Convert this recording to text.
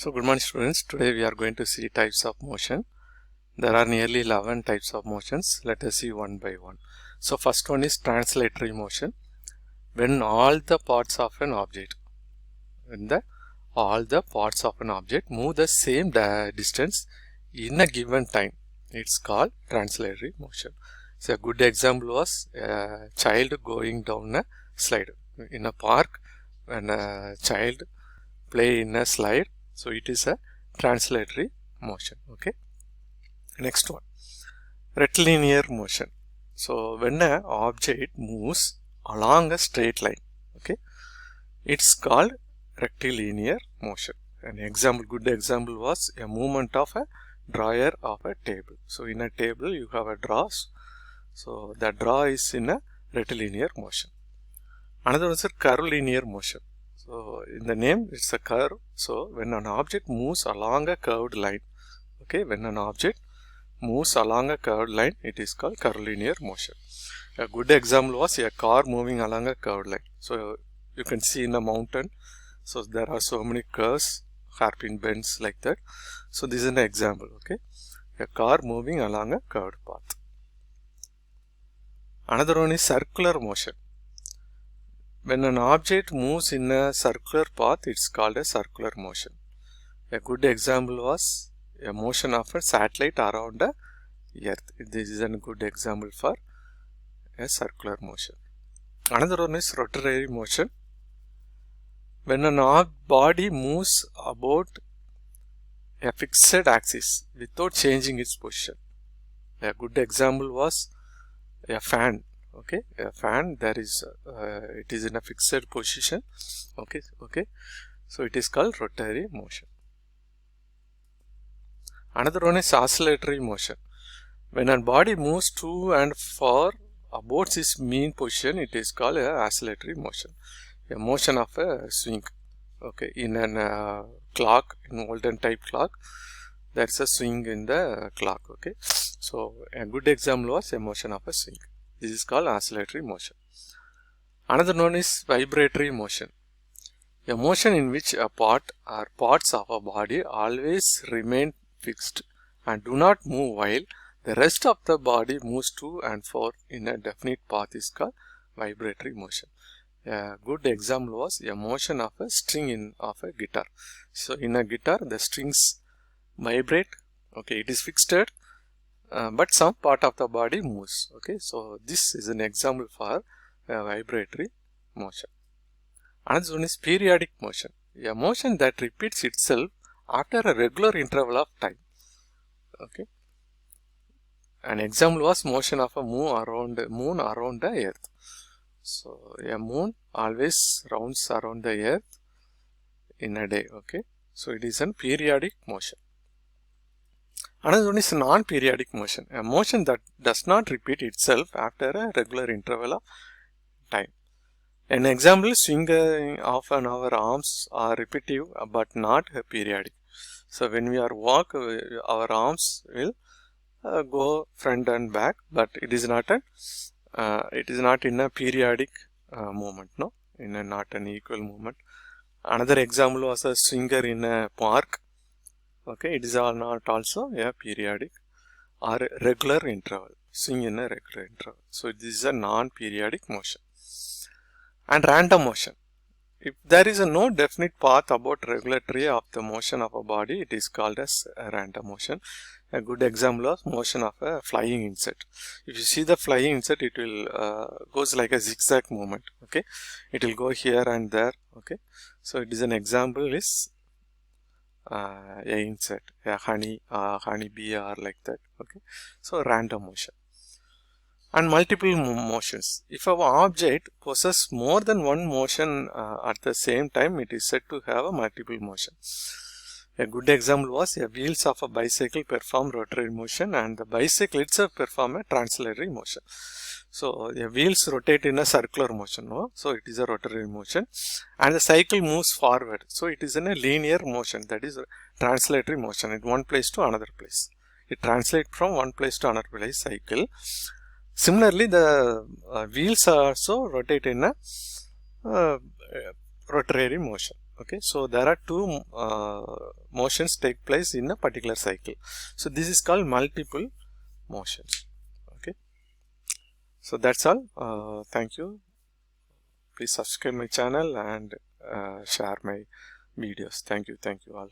So good morning students, today we are going to see types of motion. There are nearly 11 types of motions. Let us see one by one. So first one is translatory motion. When all the parts of an object, move the same distance in a given time, it's called translatory motion. So a good example was a child going down a slide. In a park, when a child play in a slide, so it is a translatory motion. Okay. Next one, rectilinear motion. So when an object moves along a straight line, okay, it's called rectilinear motion. An example, good example was a movement of a drawer of a table. So in a table you have a drawer, so the drawer is in a rectilinear motion. Another one is a curvilinear motion. So in the name it's a curve. So when an object moves along a curved line, okay, when an object moves along a curved line, it is called curvilinear motion. A good example was a car moving along a curved line. So you can see in a mountain, so there are so many curves, hairpin bends like that. So this is an example, okay, a car moving along a curved path. Another one is circular motion. When an object moves in a circular path, it's called a circular motion. A good example was a motion of a satellite around the earth. This is a good example for a circular motion. Another one is rotatory motion. When an body moves about a fixed axis without changing its position. A good example was a fan. Okay, a fan, there is it is in a fixed position. Okay, so it is called rotatory motion. Another one is oscillatory motion. When a body moves to and fro about its mean position, it is called a oscillatory motion. A motion of a swing. Okay, in an clock, in olden type clock, there is a swing in the clock. Okay, so a good example was a motion of a swing. This is called oscillatory motion. Another one is vibratory motion. A motion in which a part or parts of a body always remain fixed and do not move while the rest of the body moves to and fro in a definite path is called vibratory motion. A good example was a motion of a string of a guitar. So in a guitar the strings vibrate. Okay, it is fixed. But some part of the body moves. Okay, so this is an example for vibratory motion. Another one is periodic motion. A motion that repeats itself after a regular interval of time. Okay, an example was motion of a moon around the earth. So a moon always rounds around the earth in a day. Okay, so it is a periodic motion. Another one is non-periodic motion, a motion that does not repeat itself after a regular interval of time. An example, swinging of our arms are repetitive but not periodic. So when we are walk, our arms will go front and back, but it is not in a periodic movement, no, not an equal movement. Another example was a swinger in a park. Okay, it is not also a periodic or regular interval, swing in a regular interval. So this is a non-periodic motion. And random motion. If there is no definite path about regulatory of the motion of a body, it is called as a random motion. A good example of motion of a flying insect. If you see the flying insect, it will goes like a zigzag movement. Okay, it will go here and there. Okay, so it is an example is a insect, a honeybee or like that. Okay, so random motion. And multiple motions. If our object possesses more than one motion at the same time, it is said to have a multiple motion. A good example was the wheels of a bicycle perform rotary motion and the bicycle itself perform a translatory motion. So the wheels rotate in a circular motion, no? So it is a rotary motion, and the cycle moves forward. So it is in a linear motion, that is translatory motion, in one place to another place. It translates from one place to another place, cycle. Similarly, the wheels also rotate in a rotary motion. Okay, so there are two motions take place in a particular cycle. So this is called multiple motions. Okay, so that's all. Thank you. Please subscribe my channel and share my videos. Thank you all.